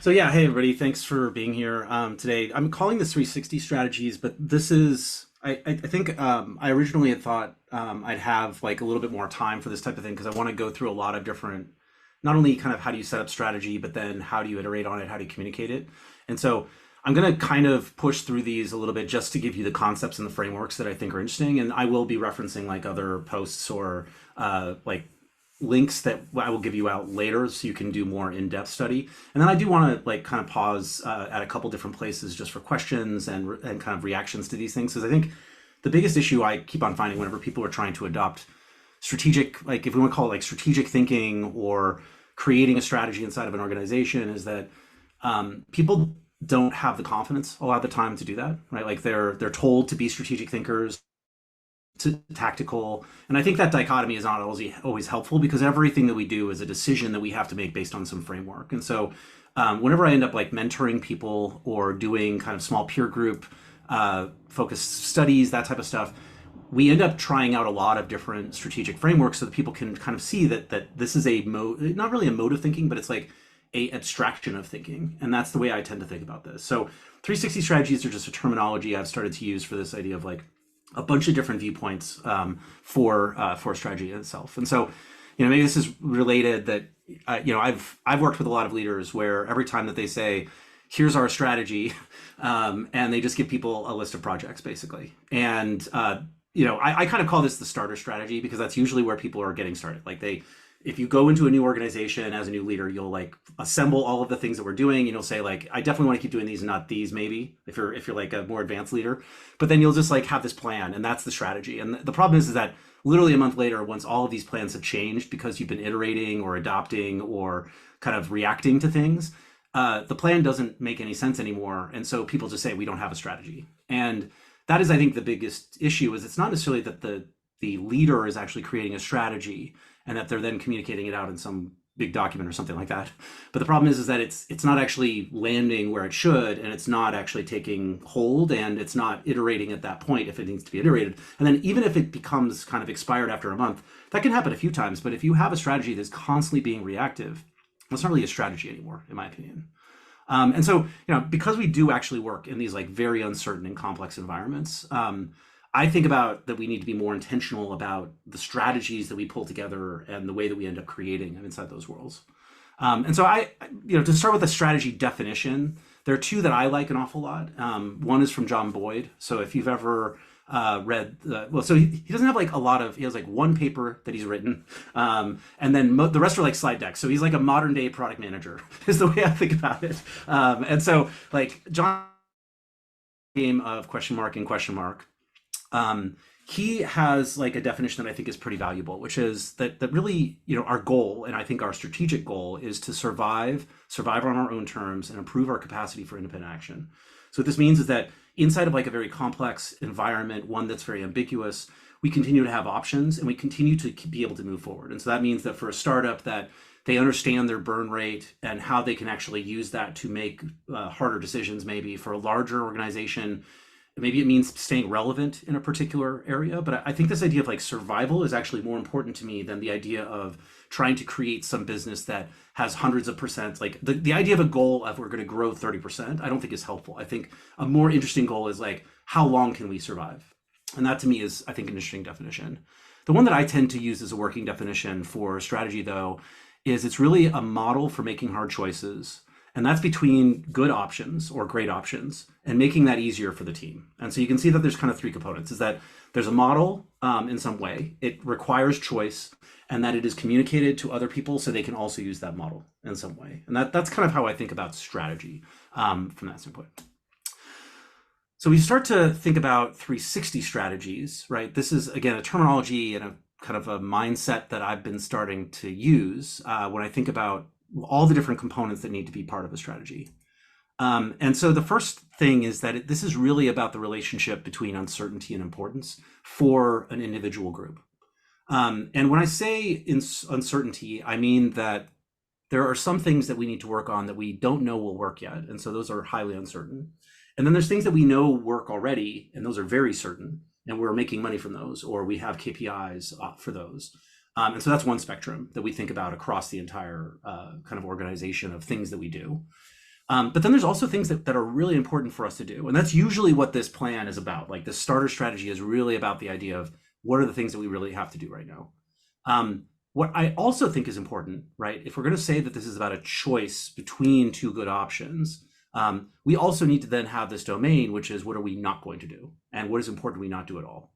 So yeah, hey everybody, thanks for being here today. I'm calling this 360 strategies, but this is I think I originally had thought I'd have like a little bit more time for this type of thing because I want to go through a lot of different, not only kind of how do you set up strategy, but then how do you iterate on it, how do you communicate it, and so I'm gonna kind of push through these a little bit just to give you the concepts and the frameworks that I think are interesting, and I will be referencing like other posts or like links that I will give you out later so you can do more in-depth study. And then I do want to like kind of pause at a couple different places just for questions and kind of reactions to these things because I think the biggest issue I keep on finding whenever people are trying to adopt strategic, like if we want to call it like strategic thinking or creating a strategy inside of an organization, is that people don't have the confidence a lot of the time to do that, right? Like they're told to be strategic thinkers, to tactical. And I think that dichotomy is not always helpful because everything that we do is a decision that we have to make based on some framework. And so whenever I end up like mentoring people or doing kind of small peer group focused studies, that type of stuff, we end up trying out a lot of different strategic frameworks so that people can kind of see that this is a mode, not really a mode of thinking, but it's like a abstraction of thinking. And that's the way I tend to think about this. So 360 strategies are just a terminology I've started to use for this idea of like a bunch of different viewpoints for strategy itself. And so, maybe this is related that I've worked with a lot of leaders where every time that they say, "Here's our strategy," and they just give people a list of projects basically, and I kind of call this the starter strategy because that's usually where people are getting started. Like if you go into a new organization as a new leader, you'll like assemble all of the things that we're doing and you'll say like, I definitely want to keep doing these and not these, maybe if you're like a more advanced leader, but then you'll just like have this plan and that's the strategy. And the problem is that literally a month later, once all of these plans have changed because you've been iterating or adopting or kind of reacting to things, the plan doesn't make any sense anymore. And so people just say, we don't have a strategy. And that is, I think, the biggest issue is it's not necessarily that the leader is actually creating a strategy and that they're then communicating it out in some big document or something like that. But the problem is that it's not actually landing where it should, and it's not actually taking hold, and it's not iterating at that point if it needs to be iterated. And then even if it becomes kind of expired after a month, that can happen a few times. But if you have a strategy that's constantly being reactive, that's not really a strategy anymore, in my opinion. And so, because we do actually work in these like very uncertain and complex environments, I think about that we need to be more intentional about the strategies that we pull together and the way that we end up creating inside those worlds. And so to start with a strategy definition, there are two that I like an awful lot. One is from John Boyd. So if you've ever read, so he doesn't have like a lot of, he has like one paper that he's written. And then the rest are like slide decks. So he's like a modern day product manager is the way I think about it. And so like John game of question mark and question mark. He has like a definition that I think is pretty valuable, which is that really, our goal, and I think our strategic goal, is to survive on our own terms and improve our capacity for independent action. So what this means is that inside of like a very complex environment, one that's very ambiguous, we continue to have options and we continue to be able to move forward. And so that means that for a startup that they understand their burn rate and how they can actually use that to make harder decisions. Maybe for a larger organization, maybe it means staying relevant in a particular area. But I think this idea of like survival is actually more important to me than the idea of trying to create some business that has hundreds of percent. Like the idea of a goal of we're going to grow 30%, I don't think is helpful. I think a more interesting goal is like, how long can we survive? And that to me is, I think, an interesting definition. The one that I tend to use as a working definition for strategy, though, is it's really a model for making hard choices. And that's between good options or great options and making that easier for the team. And so you can see that there's kind of three components, is that there's a model in some way, it requires choice, and that it is communicated to other people so they can also use that model in some way. And that's kind of how I think about strategy from that standpoint. So we start to think about 360 strategies, right? This is, again, a terminology and a kind of a mindset that I've been starting to use when I think about all the different components that need to be part of a strategy. And so the first thing is that this is really about the relationship between uncertainty and importance for an individual group. And when I say uncertainty, I mean that there are some things that we need to work on that we don't know will work yet. And so those are highly uncertain. And then there's things that we know work already, and those are very certain, and we're making money from those, or we have KPIs for those. And so that's one spectrum that we think about across the entire kind of organization of things that we do. But then there's also things that are really important for us to do. And that's usually what this plan is about. Like the starter strategy is really about the idea of what are the things that we really have to do right now. What I also think is important, right? If we're going to say that this is about a choice between two good options, we also need to then have this domain, which is what are we not going to do? And what is important we not do at all?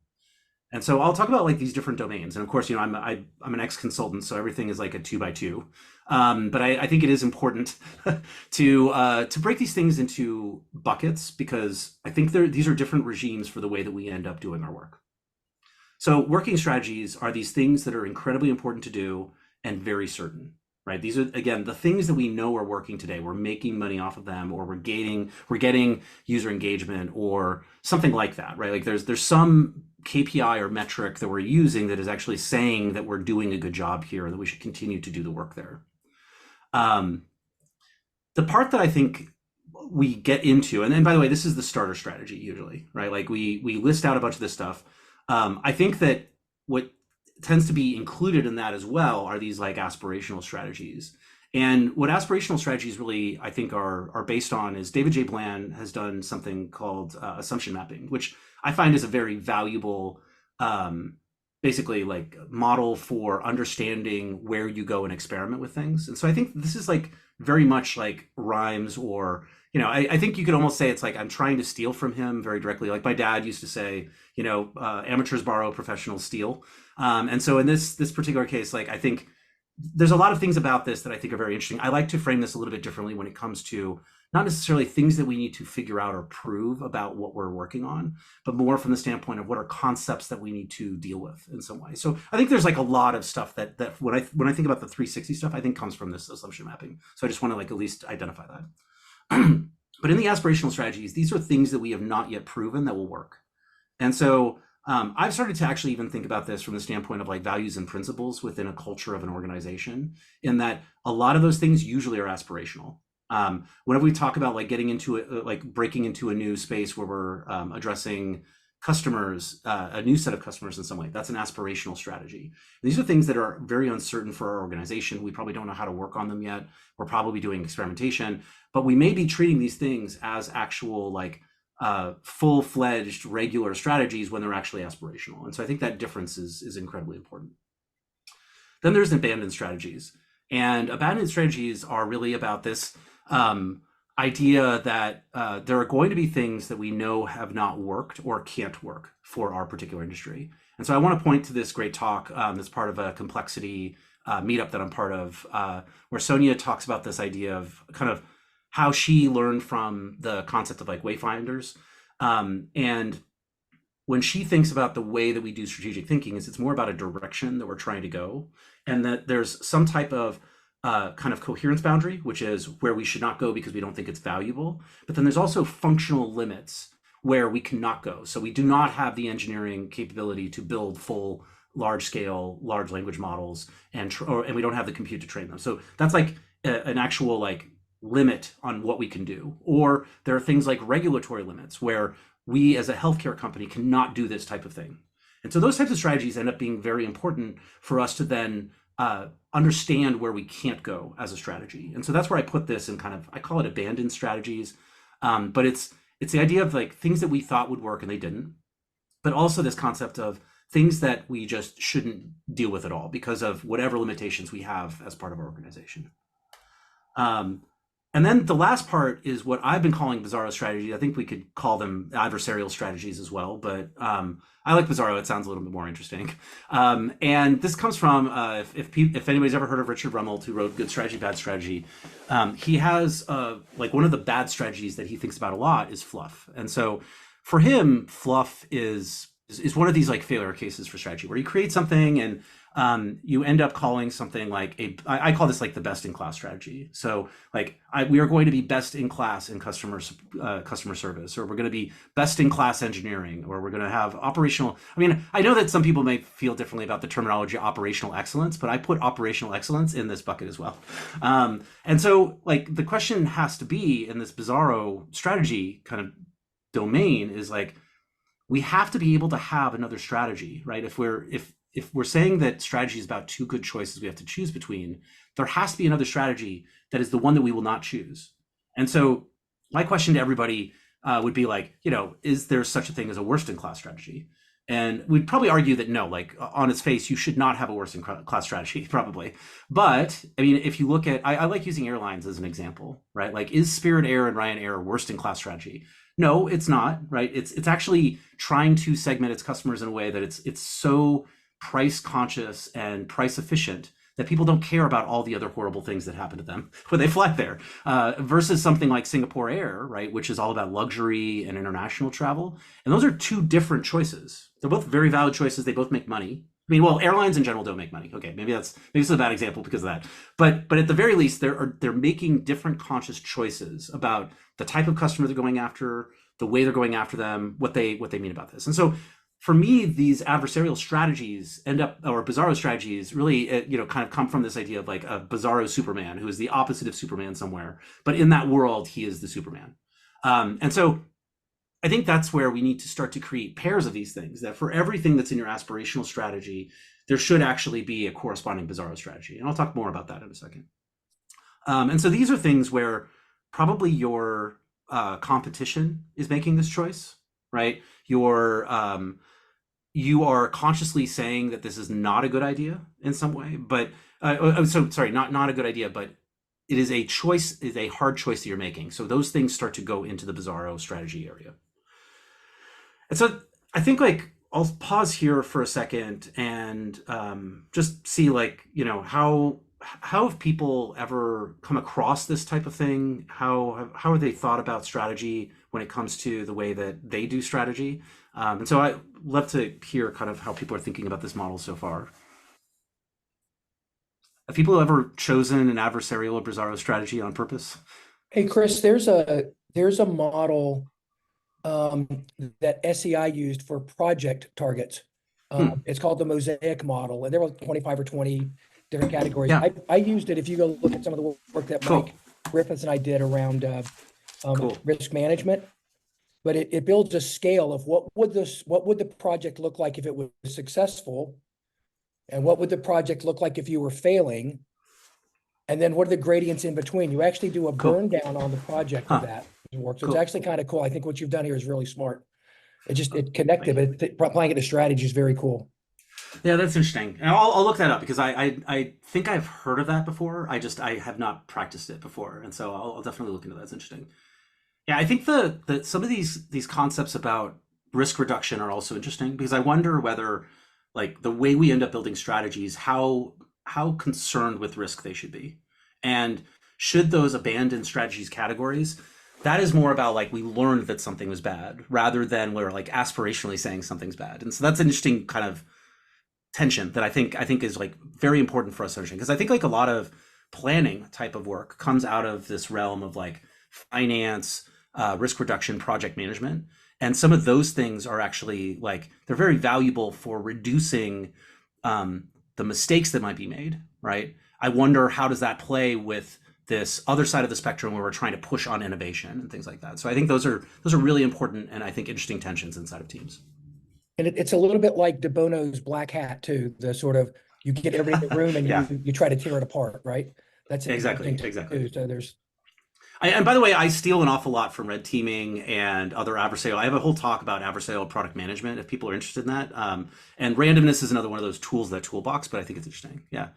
And so I'll talk about like these different domains. And of course, I'm an ex-consultant, so everything is like a 2x2. But I think it is important to break these things into buckets, because I think these are different regimes for the way that we end up doing our work. So working strategies are these things that are incredibly important to do and very certain, right? These are, again, the things that we know are working today. We're making money off of them, or we're getting user engagement or something like that, right? Like there's some KPI or metric that we're using that is actually saying that we're doing a good job here and that we should continue to do the work there. The part that I think we get into, and by the way, this is the starter strategy usually, right? Like we list out a bunch of this stuff. I think that what tends to be included in that as well are these like aspirational strategies. And what aspirational strategies really, I think, are based on is David J. Bland has done something called assumption mapping, which I find is a very valuable, basically like model for understanding where you go and experiment with things. And so I think this is like very much like rhymes, or I think you could almost say it's like I'm trying to steal from him very directly. Like my dad used to say, amateurs borrow, professionals steal. And so in this particular case, like I think there's a lot of things about this that I think are very interesting. I like to frame this a little bit differently when it comes to not necessarily things that we need to figure out or prove about what we're working on, but more from the standpoint of what are concepts that we need to deal with in some way. So I think there's like a lot of stuff that when I think about the 360 stuff, I think comes from this assumption mapping. So I just want to like at least identify that. But in the aspirational strategies, these are things that we have not yet proven that will work. And so I've started to actually even think about this from the standpoint of like values and principles within a culture of an organization, in that a lot of those things usually are aspirational. Whenever we talk about like getting into it, like breaking into a new space where we're addressing customers, a new set of customers in some way, that's an aspirational strategy. And these are things that are very uncertain for our organization. We probably don't know how to work on them yet. We're probably doing experimentation, but we may be treating these things as actual like full-fledged regular strategies when they're actually aspirational. And so I think that difference is incredibly important. Then there's abandoned strategies. And abandoned strategies are really about this idea that there are going to be things that we know have not worked or can't work for our particular industry. And so I want to point to this great talk that's part of a complexity meetup that I'm part of, where Sonia talks about this idea of kind of how she learned from the concept of like wayfinders. And when she thinks about the way that we do strategic thinking, it's more about a direction that we're trying to go, and that there's some type of kind of coherence boundary, which is where we should not go because we don't think it's valuable. But then there's also functional limits where we cannot go. So we do not have the engineering capability to build full large scale, large language models, and we don't have the compute to train them. So that's like an actual like limit on what we can do. Or there are things like regulatory limits where we as a healthcare company cannot do this type of thing. And so those types of strategies end up being very important for us to then understand where we can't go as a strategy. And so that's where I put this in kind of, I call it abandoned strategies. But it's the idea of like things that we thought would work and they didn't, but also this concept of things that we just shouldn't deal with at all because of whatever limitations we have as part of our organization. And then the last part is what I've been calling Bizarro strategy. I think we could call them adversarial strategies as well, but I like Bizarro. It sounds a little bit more interesting. And this comes from, if anybody's ever heard of Richard Rummelt, who wrote Good Strategy, Bad Strategy, he has like one of the bad strategies that he thinks about a lot is fluff. And so for him, fluff is one of these like failure cases for strategy, where you create something and you end up calling something like I call this like the best in class strategy. So like we are going to be best in class in customer service, or we're going to be best in class engineering, or we're going to have operational. I mean, I know that some people may feel differently about the terminology operational excellence, but I put operational excellence in this bucket as well. And so like the question has to be in this Bizarro strategy kind of domain is like, we have to be able to have another strategy, right? If we're saying that strategy is about two good choices we have to choose between, there has to be another strategy that is the one that we will not choose. And so my question to everybody would be like, is there such a thing as a worst in class strategy? And we'd probably argue that no, like on its face, you should not have a worst in class strategy, probably. But I mean, if you look at, I like using airlines as an example, right? Like, is Spirit Air and Ryanair worst in class strategy? No, it's not, right? It's actually trying to segment its customers in a way that it's so price conscious and price efficient that people don't care about all the other horrible things that happen to them when they fly there, versus something like Singapore Air, right, which is all about luxury and international travel. And those are two different choices. They're both very valid choices. They both make money. I mean, well, airlines in general don't make money. Okay, maybe it's a bad example because of that. But at the very least, they're making different conscious choices about the type of customer they're going after, the way they're going after them, what they mean about this. And so for me, these adversarial strategies or Bizarro strategies really, kind of come from this idea of like a Bizarro Superman who is the opposite of Superman somewhere, but in that world, he is the Superman. And so I think that's where we need to start to create pairs of these things, that for everything that's in your aspirational strategy, there should actually be a corresponding Bizarro strategy. And I'll talk more about that in a second. And so these are things where probably your competition is making this choice, right? You are consciously saying that this is not a good idea in some way, but so sorry, not a good idea, but it is a choice, is a hard choice that you're making. So those things start to go into the Bizarro strategy area. And so I think like I'll pause here for a second and just see like, how have people ever come across this type of thing? How have they thought about strategy when it comes to the way that they do strategy? And so I love to hear kind of how people are thinking about this model so far. Have people ever chosen an adversarial or Bizarro strategy on purpose? Hey, Chris, there's a model that SEI used for project targets. Hmm. It's called the Mosaic model, and there were 25 or 20 different categories. Yeah. I used it. If you go look at some of the work that Cool. Mike Griffiths and I did around Cool. risk management, but it builds a scale of what would the project look like if it was successful, and what would the project look like if you were failing, and then what are the gradients in between. You actually do a Cool. burn down on the project of Huh. that work. So it's Cool. actually kind of cool. I think what you've done here is really smart. It connected, Thank you. but applying it to strategy is very cool. Yeah, that's interesting. And I'll look that up because I think I've heard of that before. I have not practiced it before, and so I'll definitely look into that. It's interesting. Yeah, I think the some of these concepts about risk reduction are also interesting because I wonder whether like the way we end up building strategies, how concerned with risk they should be. And should those abandoned strategies categories, that is more about like we learned that something was bad rather than we're like aspirationally saying something's bad. And so that's an interesting kind of tension that I think is like very important for us to understand because I think like a lot of planning type of work comes out of this realm of like finance, risk reduction, project management, and some of those things are actually like they're very valuable for reducing the mistakes that might be made. Right? I wonder how does that play with this other side of the spectrum where we're trying to push on innovation and things like that. So I think those are really important and I think interesting tensions inside of teams. And it's a little bit like De Bono's Black Hat too. The sort of you get everybody in the room and Yeah, you try to tear it apart, right? That's exactly, interesting exactly. too. So there's And by the way, I steal an awful lot from red teaming and other adversarial. I have a whole talk about adversarial product management if people are interested in that. And randomness is another one of those tools, that toolbox, but I think it's interesting. Yeah.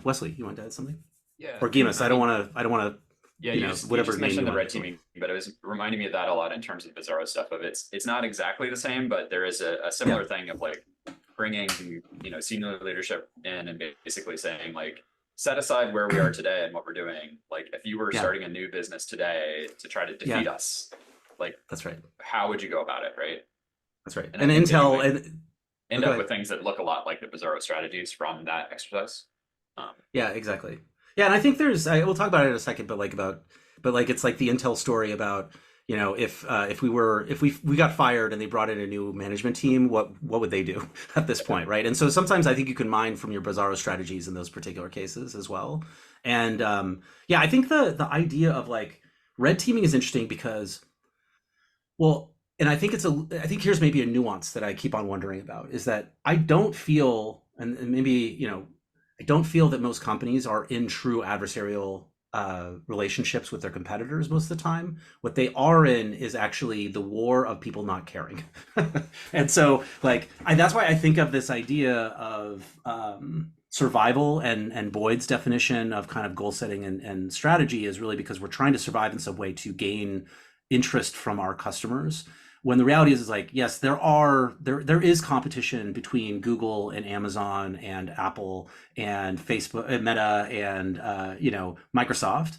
Wesley, you want to add something? Yeah, Or Gimus, I mean, I don't want to, yeah, you whatever just name you mentioned the want red to go teaming, but it was reminding me of that a lot in terms of Bizarro stuff. Of it's not exactly the same, but there is a Yeah. similar thing of like bringing senior leadership in and basically saying like set aside where we are today and what we're doing. Like if you were Yeah. starting a new business today to try to Yeah. defeat us, like That's right. how would you go about it, right? That's right. And I And think that you Intel might and end go up ahead. with things that look a lot like the Bizarro strategies from that exercise. Um, Yeah, exactly. Yeah, and I think we'll talk about it in a second, but like it's like the Intel story about if we got fired and they brought in a new management team, what would they do at this point, right? And so sometimes I think you can mine from your Bizarro strategies in those particular cases as well. And yeah, I think the idea of like red teaming is interesting because well, and I think here's maybe a nuance that I keep on wondering about is that I don't feel, and maybe, I don't feel that most companies are in true adversarial relationships with their competitors most of the time. What they are in is actually the war of people not caring. And so like that's why I think of this idea of survival, and Boyd's definition of kind of goal setting and strategy is really because we're trying to survive in some way to gain interest from our customers, when the reality is like, yes, there is competition between Google and Amazon and Apple and Facebook and Meta and Microsoft.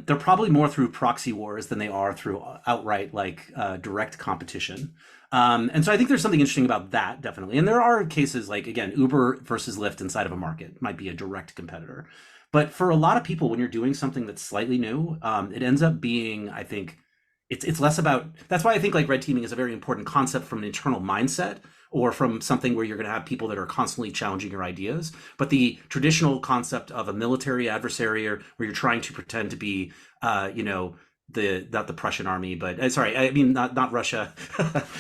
They're probably more through proxy wars than they are through outright like direct competition. And so I think there's something interesting about that, definitely. And there are cases like, again, Uber versus Lyft inside of a market might be a direct competitor. But for a lot of people, when you're doing something that's slightly new, it ends up being, I think, it's less about. That's why I think like red teaming is a very important concept from an internal mindset, or from something where you're going to have people that are constantly challenging your ideas. But the traditional concept of a military adversary, or where you're trying to pretend to be, not the Prussian army, but sorry, I mean not Russia,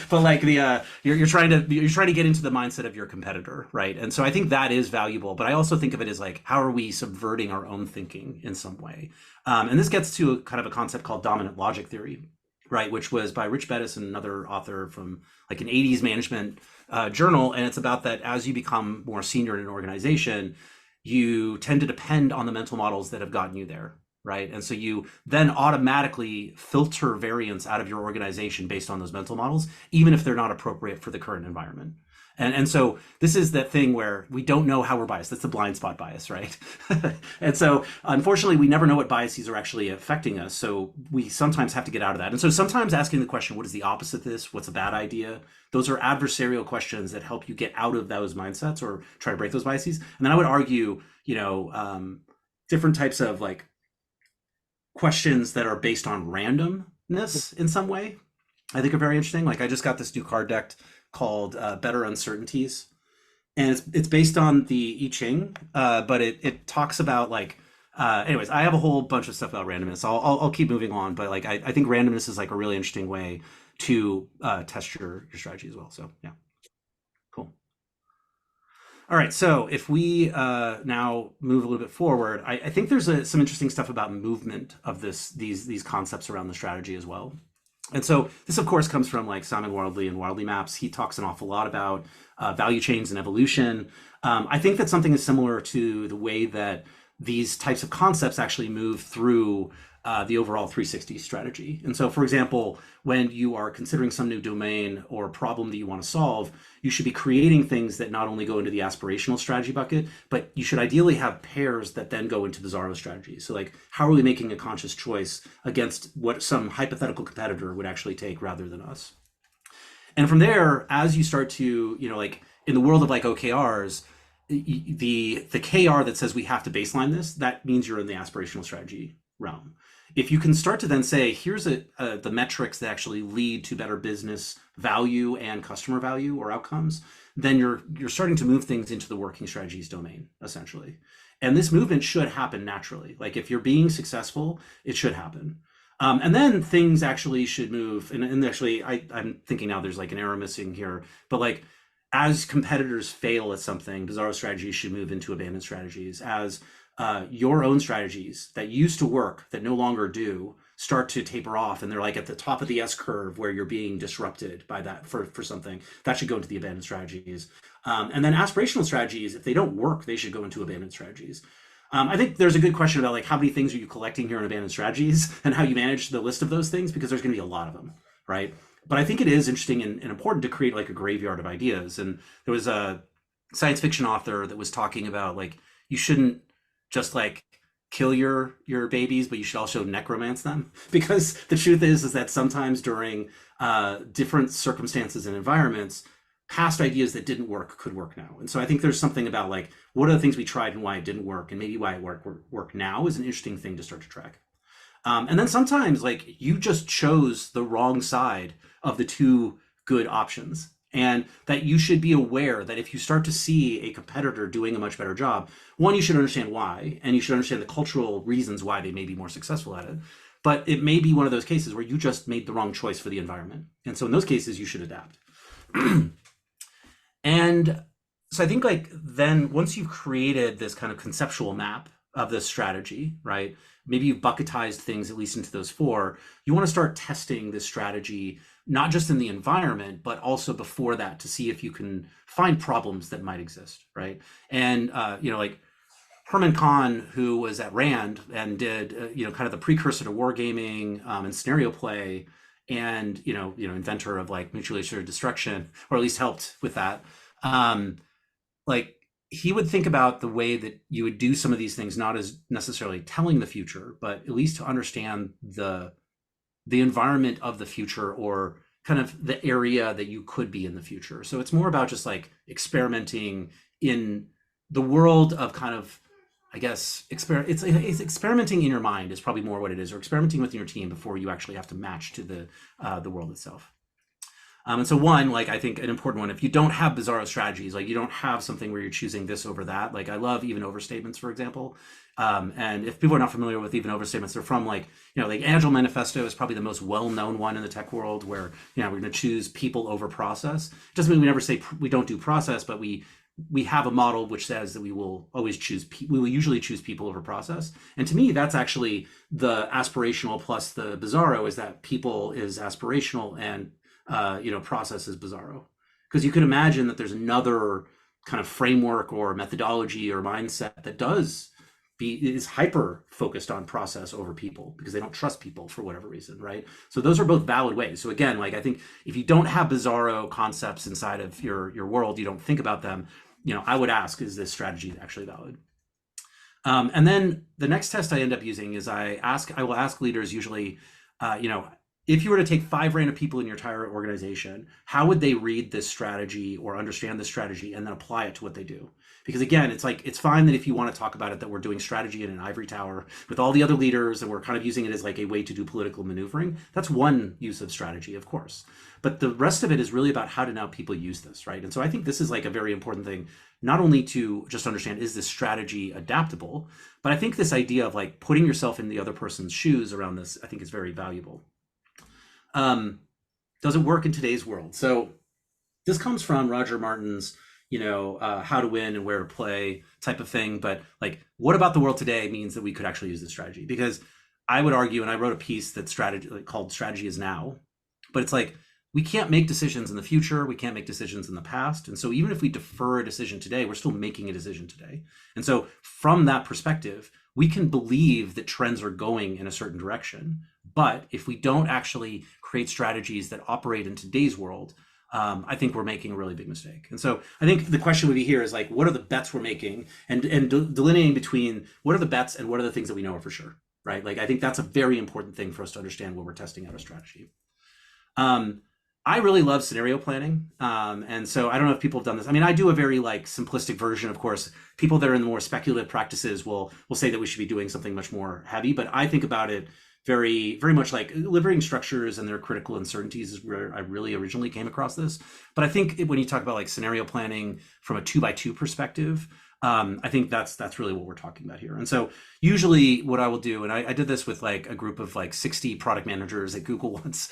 but like the you're trying to get into the mindset of your competitor, right? And so I think that is valuable, but I also think of it as like, how are we subverting our own thinking in some way? And this gets to kind of a concept called dominant logic theory, right? Which was by Rich Bettis and another author from like an 80s management journal. And it's about that as you become more senior in an organization, you tend to depend on the mental models that have gotten you there, right? And so you then automatically filter variance out of your organization based on those mental models, even if they're not appropriate for the current environment. And so this is that thing where we don't know how we're biased. That's the blind spot bias, right? And so unfortunately, we never know what biases are actually affecting us. So we sometimes have to get out of that. And so sometimes asking the question, what is the opposite of this? What's a bad idea? Those are adversarial questions that help you get out of those mindsets or try to break those biases. And then I would argue, different types of like questions that are based on randomness in some way, I think are very interesting. Like I just got this new card deck called Better Uncertainties, and it's based on the I Ching, but it talks about like anyways, I have a whole bunch of stuff about randomness. I'll keep moving on, but like I think randomness is like a really interesting way to test your strategy as well. So yeah, cool. All right, so if we now move a little bit forward, I think there's some interesting stuff about movement of these concepts around the strategy as well. And so this, of course, comes from like Simon Wardley and Wardley Maps. He talks an awful lot about value chains and evolution. I think that something is similar to the way that these types of concepts actually move through the overall 360 strategy. And so, for example, when you are considering some new domain or problem that you want to solve, you should be creating things that not only go into the aspirational strategy bucket, but you should ideally have pairs that then go into the Zaro strategy. So like, how are we making a conscious choice against what some hypothetical competitor would actually take rather than us? And from there, as you start to, like in the world of like OKRs, the KR that says we have to baseline this, that means you're in the aspirational strategy realm. If you can start to then say, here's the metrics that actually lead to better business value and customer value or outcomes, then you're starting to move things into the working strategies domain, essentially. And this movement should happen naturally. Like if you're being successful, it should happen. And then things actually should move. And actually, I'm thinking now there's like an error missing here, but like as competitors fail at something, Bizarro strategies should move into abandoned strategies. As your own strategies that used to work that no longer do start to taper off, and they're like at the top of the S curve where you're being disrupted by that for something, that should go into the abandoned strategies. And then aspirational strategies, if they don't work, they should go into abandoned strategies. I think there's a good question about like how many things are you collecting here in abandoned strategies and how you manage the list of those things, because there's going to be a lot of them, right? But I think it is interesting and important to create like a graveyard of ideas. And there was a science fiction author that was talking about like, you shouldn't just like kill your babies, but you should also necromance them, because the truth is that sometimes during different circumstances and environments, past ideas that didn't work could work now. And so I think there's something about like, what are the things we tried and why it didn't work, and maybe why it work now is an interesting thing to start to track. And then sometimes like you just chose the wrong side of the two good options, and that you should be aware that if you start to see a competitor doing a much better job, one, you should understand why, and you should understand the cultural reasons why they may be more successful at it. But it may be one of those cases where you just made the wrong choice for the environment. And so in those cases, you should adapt. And so I think like then once you've created this kind of conceptual map of this strategy, right, maybe you've bucketized things at least into those four. You want to start testing this strategy, not just in the environment, but also before that to see if you can find problems that might exist, right? And, like Herman Kahn, who was at Rand and did, kind of the precursor to wargaming and scenario play, and inventor of like mutually assured destruction, or at least helped with that. Like he would think about the way that you would do some of these things, not as necessarily telling the future, but at least to understand the environment of the future, or kind of the area that you could be in the future. So it's more about just like experimenting in the world of kind of, I guess, it's experimenting in your mind is probably more what it is, or experimenting with your team before you actually have to match to the world itself. And so one, like I think an important one, if you don't have bizarro strategies, like you don't have something where you're choosing this over that, like I love even overstatements, for example. And if people are not familiar with even overstatements, they're from like Agile Manifesto is probably the most well-known one in the tech world, where, we're going to choose people over process. It doesn't mean we never say we don't do process, but we have a model which says that we will usually choose people over process. And to me, that's actually the aspirational plus the bizarro, is that people is aspirational and process is bizarro. Because you could imagine that there's another kind of framework or methodology or mindset that is hyper focused on process over people, because they don't trust people for whatever reason, right? So those are both valid ways. So again, like I think if you don't have bizarro concepts inside of your world, you don't think about them, I would ask, is this strategy actually valid? And then the next test I end up using is I will ask leaders usually, if you were to take 5 random people in your entire organization, how would they read this strategy or understand this strategy and then apply it to what they do? Because again, it's like, it's fine that if you want to talk about it, that we're doing strategy in an ivory tower with all the other leaders and we're kind of using it as like a way to do political maneuvering. That's one use of strategy, of course. But the rest of it is really about how do now people use this, right? And so I think this is like a very important thing, not only to just understand, is this strategy adaptable, but I think this idea of like putting yourself in the other person's shoes around this, I think is very valuable. Does it work in today's world? So this comes from Roger Martin's, how to win and where to play type of thing. But like, what about the world today means that we could actually use this strategy? Because I would argue, and I wrote a piece that called Strategy is Now, but it's like, we can't make decisions in the future. We can't make decisions in the past. And so even if we defer a decision today, we're still making a decision today. And so from that perspective, we can believe that trends are going in a certain direction. But if we don't actually create strategies that operate in today's world, I think we're making a really big mistake. And so I think the question would be here is like, what are the bets we're making, and delineating between what are the bets and what are the things that we know are for sure, right? Like, I think that's a very important thing for us to understand when we're testing out a strategy. I really love scenario planning. And so I don't know if people have done this. I mean, I do a very like simplistic version, of course. People that are in the more speculative practices will say that we should be doing something much more heavy, but I think about it very, very much like liberating structures and their critical uncertainties is where I really originally came across this. But I think when you talk about like scenario planning from a 2x2 perspective, I think that's really what we're talking about here. And so usually what I will do, and I did this with like a group of like 60 product managers at Google once,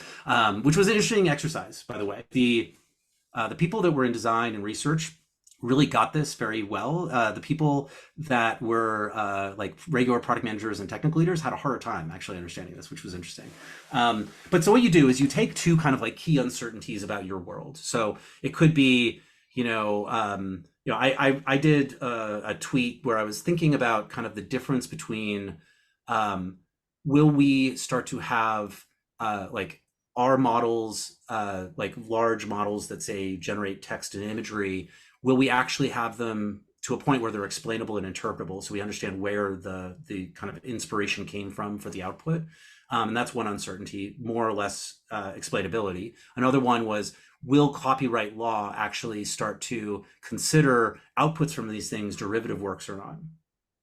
which was an interesting exercise, by the way. The people that were in design and research really got this very well. The people that were like regular product managers and technical leaders had a harder time actually understanding this, which was interesting. But so what you do is you take two kind of like key uncertainties about your world. So it could be, I did a tweet where I was thinking about kind of the difference between will we start to have like our models, like large models that say generate text and imagery, will we actually have them to a point where they're explainable and interpretable, so we understand where the kind of inspiration came from for the output? And that's one uncertainty, more or less explainability. Another one was, will copyright law actually start to consider outputs from these things derivative works or not?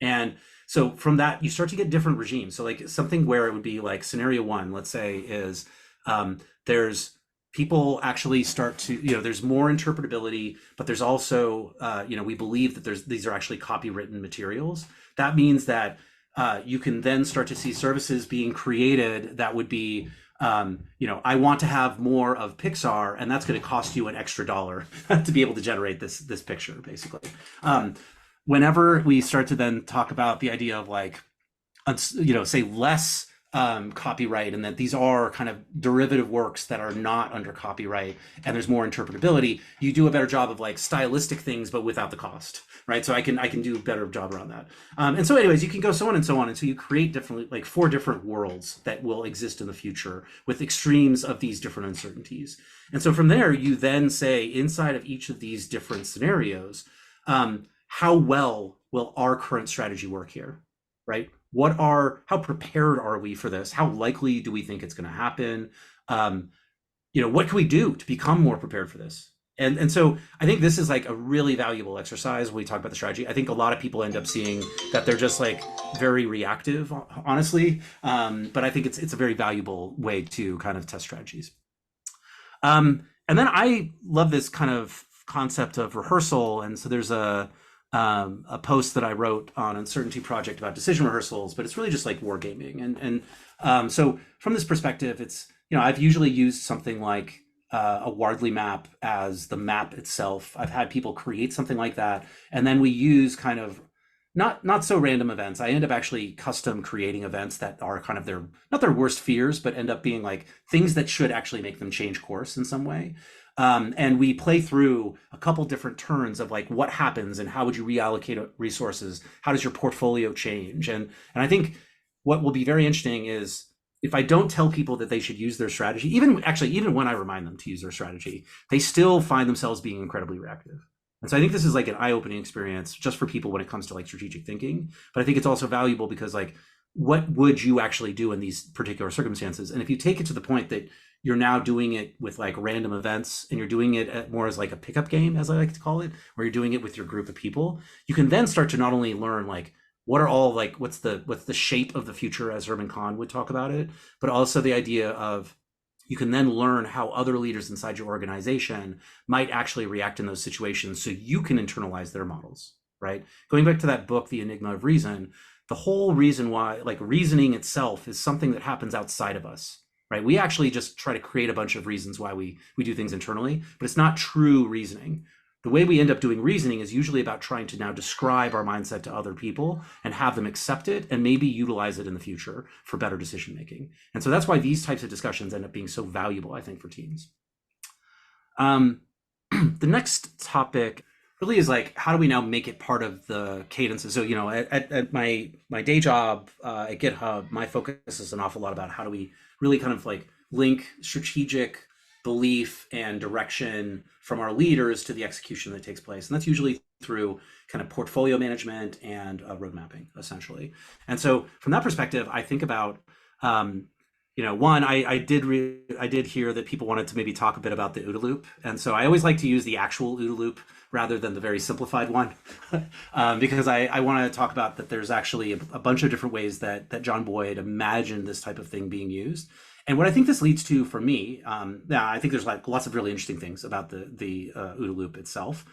And so from that, you start to get different regimes. So like something where it would be like scenario one, let's say, is there's people actually start to, there's more interpretability, but there's also, we believe that these are actually copywritten materials. That means that you can then start to see services being created that would be, I want to have more of Pixar, and that's going to cost you an extra $1 to be able to generate this picture, basically. Whenever we start to then talk about the idea of like, say less copyright, and that these are kind of derivative works that are not under copyright, and there's more interpretability, you do a better job of like stylistic things, but without the cost, right? So I can do a better job around that. And so anyways, you can go so on and so on. And so you create different, like 4 different worlds that will exist in the future with extremes of these different uncertainties. And so from there, you then say inside of each of these different scenarios, how well will our current strategy work here, right? How prepared are we for this? How likely do we think it's going to happen? What can we do to become more prepared for this? And so I think this is like a really valuable exercise when we talk about the strategy. I think a lot of people end up seeing that they're just like very reactive, honestly. But I think it's a very valuable way to kind of test strategies. And then I love this kind of concept of rehearsal. And so there's a post that I wrote on Uncertainty Project about decision rehearsals, but it's really just like wargaming. And so from this perspective, it's, I've usually used something like a Wardley map as the map itself. I've had people create something like that, and then we use kind of not so random events. I end up actually custom creating events that are kind of not their worst fears, but end up being like things that should actually make them change course in some way. And we play through a couple different turns of like what happens and how would you reallocate resources? How does your portfolio change? And I think what will be very interesting is if I don't tell people that they should use their strategy, even when I remind them to use their strategy, they still find themselves being incredibly reactive. And so I think this is like an eye-opening experience just for people when it comes to like strategic thinking. But I think it's also valuable because like, what would you actually do in these particular circumstances? And if you take it to the point that you're now doing it with like random events and you're doing it more as like a pickup game, as I like to call it, where you're doing it with your group of people, you can then start to not only learn like, what's the shape of the future as Herman Kahn would talk about it, but also the idea of you can then learn how other leaders inside your organization might actually react in those situations so you can internalize their models, right? Going back to that book, The Enigma of Reason, the whole reason why, like reasoning itself is something that happens outside of us, right? We actually just try to create a bunch of reasons why we do things internally, but it's not true reasoning. The way we end up doing reasoning is usually about trying to now describe our mindset to other people and have them accept it and maybe utilize it in the future for better decision making. And so that's why these types of discussions end up being so valuable, I think, for teams. The next topic really is like, how do we now make it part of the cadences? So, at my day job at GitHub, my focus is an awful lot about how do we really kind of like link strategic belief and direction from our leaders to the execution that takes place. And that's usually through kind of portfolio management and road mapping, essentially. And so from that perspective, I think about, one, I did hear that people wanted to maybe talk a bit about the OODA loop. And so I always like to use the actual OODA loop rather than the very simplified one, because I want to talk about that there's actually a bunch of different ways that John Boyd imagined this type of thing being used. And what I think this leads to for me, I think there's like lots of really interesting things about the OODA loop itself,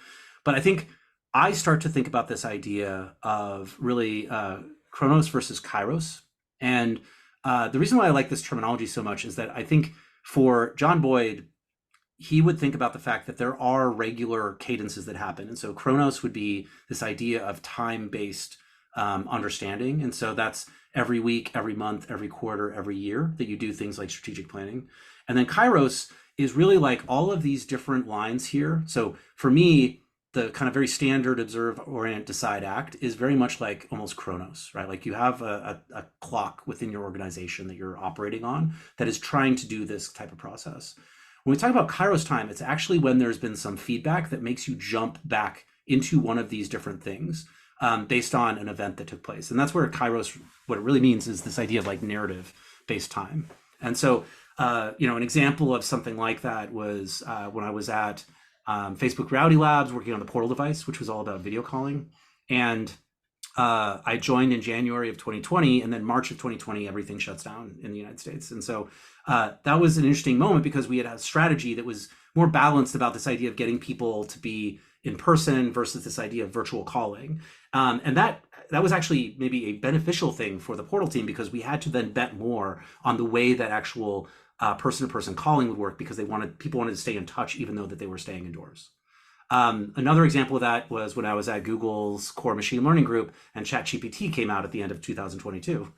but I think I start to think about this idea of really Chronos versus Kairos. And the reason why I like this terminology so much is that I think for John Boyd, he would think about the fact that there are regular cadences that happen. And so Chronos would be this idea of time-based understanding. And so that's every week, every month, every quarter, every year that you do things like strategic planning. And then Kairos is really like all of these different lines here. So for me, the kind of very standard observe, orient, decide, act is very much like almost Chronos, right? Like you have a clock within your organization that you're operating on that is trying to do this type of process. When we talk about Kairos time, it's actually when there's been some feedback that makes you jump back into one of these different things based on an event that took place. And that's where Kairos, what it really means is this idea of like narrative-based time. And so, an example of something like that was when I was at Facebook Reality Labs working on the Portal device, which was all about video calling. And I joined in January of 2020, and then March of 2020, everything shuts down in the United States. And so that was an interesting moment because we had a strategy that was more balanced about this idea of getting people to be in person versus this idea of virtual calling. And that was actually maybe a beneficial thing for the Portal team because we had to then bet more on the way that actual person-to-person calling would work because people wanted to stay in touch even though that they were staying indoors. Another example of that was when I was at Google's core machine learning group and ChatGPT came out at the end of 2022.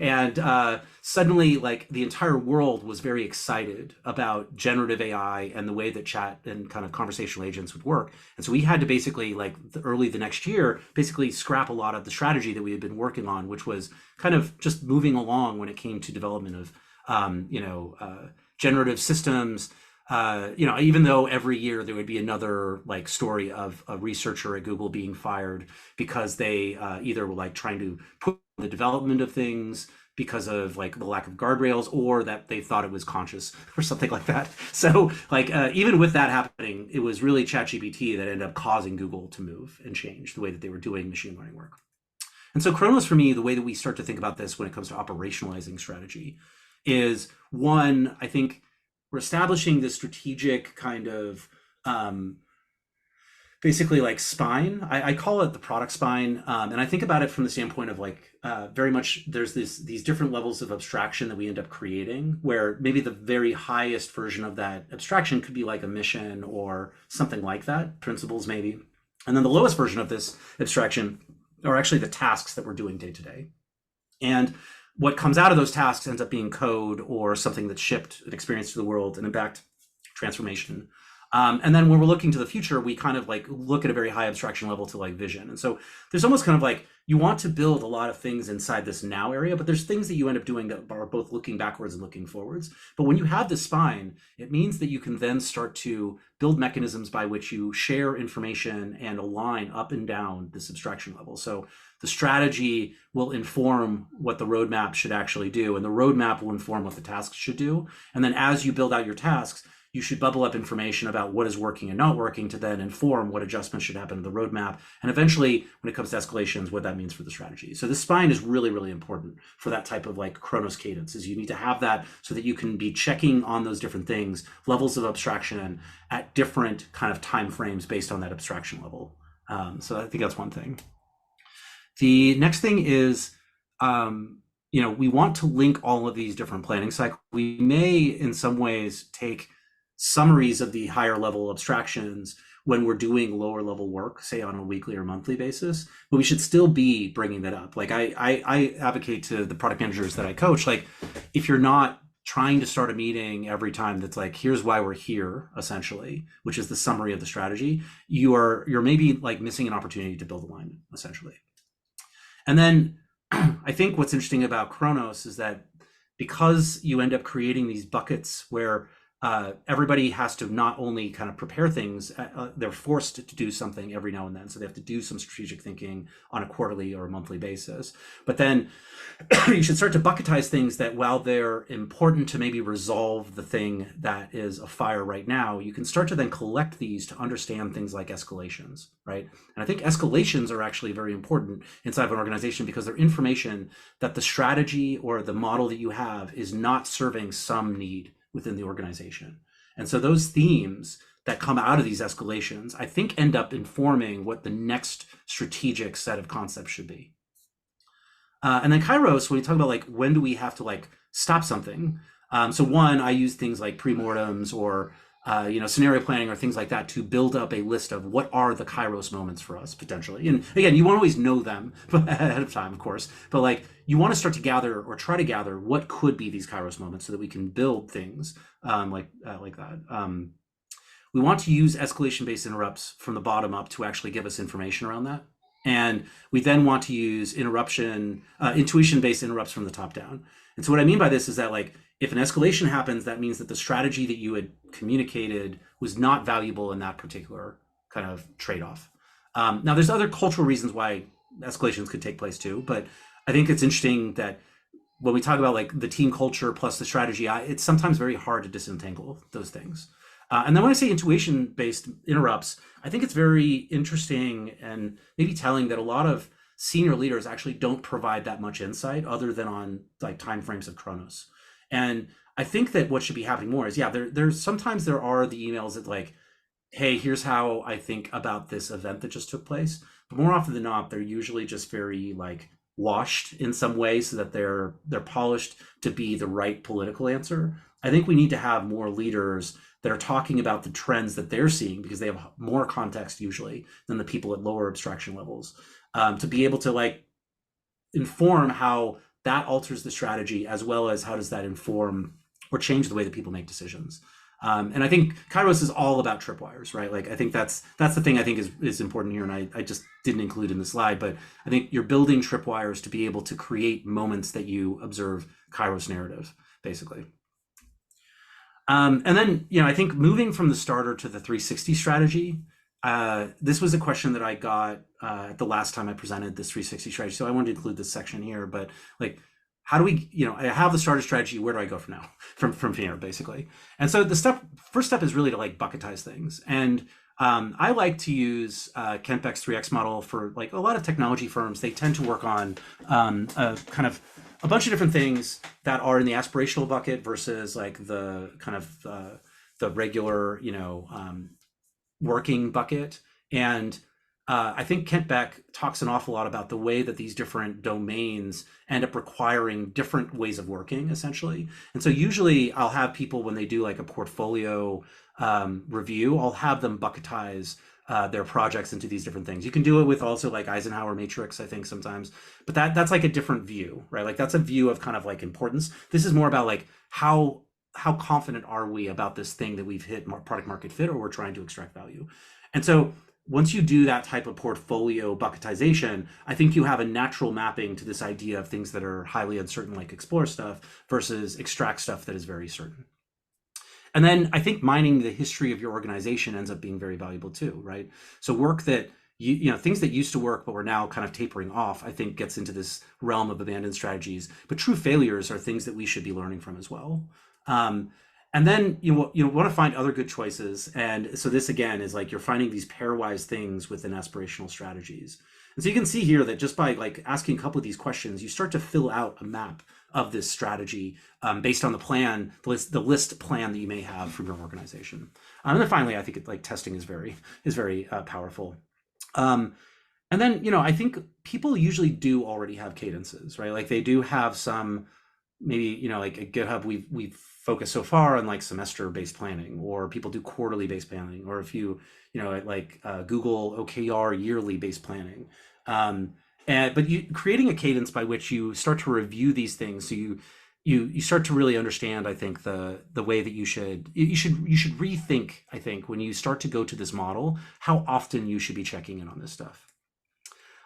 And suddenly, like, the entire world was very excited about generative AI and the way that chat and kind of conversational agents would work. And so we had to basically, like, early the next year, basically scrap a lot of the strategy that we had been working on, which was kind of just moving along when it came to development of, generative systems. Even though every year there would be another like story of a researcher at Google being fired because they either were like trying to put the development of things because of like the lack of guardrails, or that they thought it was conscious or something like that. So like even with that happening, it was really ChatGPT that ended up causing Google to move and change the way that they were doing machine learning work. And so Chronos, for me, the way that we start to think about this when it comes to operationalizing strategy is, one, I think we're establishing this strategic kind of basically like spine. I call it the product spine. And I think about it from the standpoint of like very much there's these different levels of abstraction that we end up creating, where maybe the very highest version of that abstraction could be like a mission or something like that, principles maybe. And then the lowest version of this abstraction are actually the tasks that we're doing day to day. And what comes out of those tasks ends up being code or something that's shipped an experience to the world, an impact transformation. And then when we're looking to the future, we kind of like look at a very high abstraction level to like vision. And so there's almost kind of like, you want to build a lot of things inside this now area, but there's things that you end up doing that are both looking backwards and looking forwards. But when you have this spine, it means that you can then start to build mechanisms by which you share information and align up and down this abstraction level. So the strategy will inform what the roadmap should actually do, and the roadmap will inform what the tasks should do. And then as you build out your tasks, you should bubble up information about what is working and not working to then inform what adjustments should happen to the roadmap. And eventually, when it comes to escalations, what that means for the strategy. So the spine is really, really important for that type of like Chronos cadence, is you need to have that so that you can be checking on those different things, levels of abstraction at different kind of time frames based on that abstraction level. So I think that's one thing. The next thing is, we want to link all of these different planning cycles. We may, in some ways, take summaries of the higher level abstractions when we're doing lower level work, say on a weekly or monthly basis, but we should still be bringing that up. Like I advocate to the product managers that I coach, like if you're not trying to start a meeting every time that's like, here's why we're here, essentially, which is the summary of the strategy, you're maybe like missing an opportunity to build alignment, essentially. And then I think what's interesting about Chronos is that because you end up creating these buckets where everybody has to not only kind of prepare things, they're forced to do something every now and then. So they have to do some strategic thinking on a quarterly or a monthly basis. But then you should start to bucketize things that, while they're important to maybe resolve the thing that is a fire right now, you can start to then collect these to understand things like escalations, right? And I think escalations are actually very important inside of an organization because they're information that the strategy or the model that you have is not serving some need within the organization. And so those themes that come out of these escalations, I think, end up informing what the next strategic set of concepts should be. And then Kairos, when we talk about like, when do we have to like stop something? So one, I use things like pre-mortems or scenario planning or things like that to build up a list of what are the Kairos moments for us potentially. And again, you won't always know them ahead of time, of course, but like you want to start to gather or try to gather what could be these Kairos moments so that we can build things like that. We want to use escalation-based interrupts from the bottom up to actually give us information around that. And we then want to use intuition-based interrupts from the top down. And so what I mean by this is that, like, if an escalation happens, that means that the strategy that you had communicated was not valuable in that particular kind of trade-off. Now, there's other cultural reasons why escalations could take place too, but I think it's interesting that when we talk about like the team culture plus the strategy, it's sometimes very hard to disentangle those things. And then when I say intuition-based interrupts, I think it's very interesting and maybe telling that a lot of senior leaders actually don't provide that much insight other than on like timeframes of Chronos. And I think that what should be happening more is, there's sometimes there are the emails that like, hey, here's how I think about this event that just took place. But more often than not, they're usually just very like washed in some way so that they're polished to be the right political answer. I think we need to have more leaders that are talking about the trends that they're seeing, because they have more context usually than the people at lower abstraction levels, to be able to like inform how that alters the strategy, as well as how does that inform or change the way that people make decisions. And I think Kairos is all about tripwires, right? Like I think that's the thing I think is important here, and I just didn't include in the slide, but I think you're building tripwires to be able to create moments that you observe Kairos narrative, basically. And then, I think moving from the starter to the 360 strategy, this was a question that I got the last time I presented this 360 strategy. So I wanted to include this section here, but like, how do we, I have the starter strategy, where do I go from now, from here, basically? And so the first step is really to like bucketize things. And I like to use Kent Beck's 3X model for like a lot of technology firms. They tend to work on kind of a bunch of different things that are in the aspirational bucket versus like the kind of the regular, working bucket. And I think Kent Beck talks an awful lot about the way that these different domains end up requiring different ways of working, essentially. And so usually I'll have people, when they do like a portfolio review, I'll have them bucketize their projects into these different things. You can do it with also like Eisenhower matrix, I think sometimes, but that's like a different view, right? Like that's a view of kind of like importance. This is more about like how confident are we about this thing that we've hit product market fit, or we're trying to extract value. And so once you do that type of portfolio bucketization, I think you have a natural mapping to this idea of things that are highly uncertain, like explore stuff, versus extract stuff that is very certain. And then I think mining the history of your organization ends up being very valuable too, right? So work that things that used to work but were now kind of tapering off, I think gets into this realm of abandoned strategies. But true failures are things that we should be learning from as well. And then you want to find other good choices. And so this again is like you're finding these pairwise things within aspirational strategies. And so you can see here that just by like asking a couple of these questions, you start to fill out a map of this strategy based on the plan, the list plan that you may have from your organization. And then finally, I think testing is very powerful. And then, I think people usually do already have cadences, right? Like they do have some, maybe, like at GitHub, we've focused so far on like semester-based planning, or people do quarterly-based planning, or if you, Google OKR yearly-based planning. But creating a cadence by which you start to review these things, so you start to really understand, I think, the way that you should rethink, I think, when you start to go to this model, how often you should be checking in on this stuff.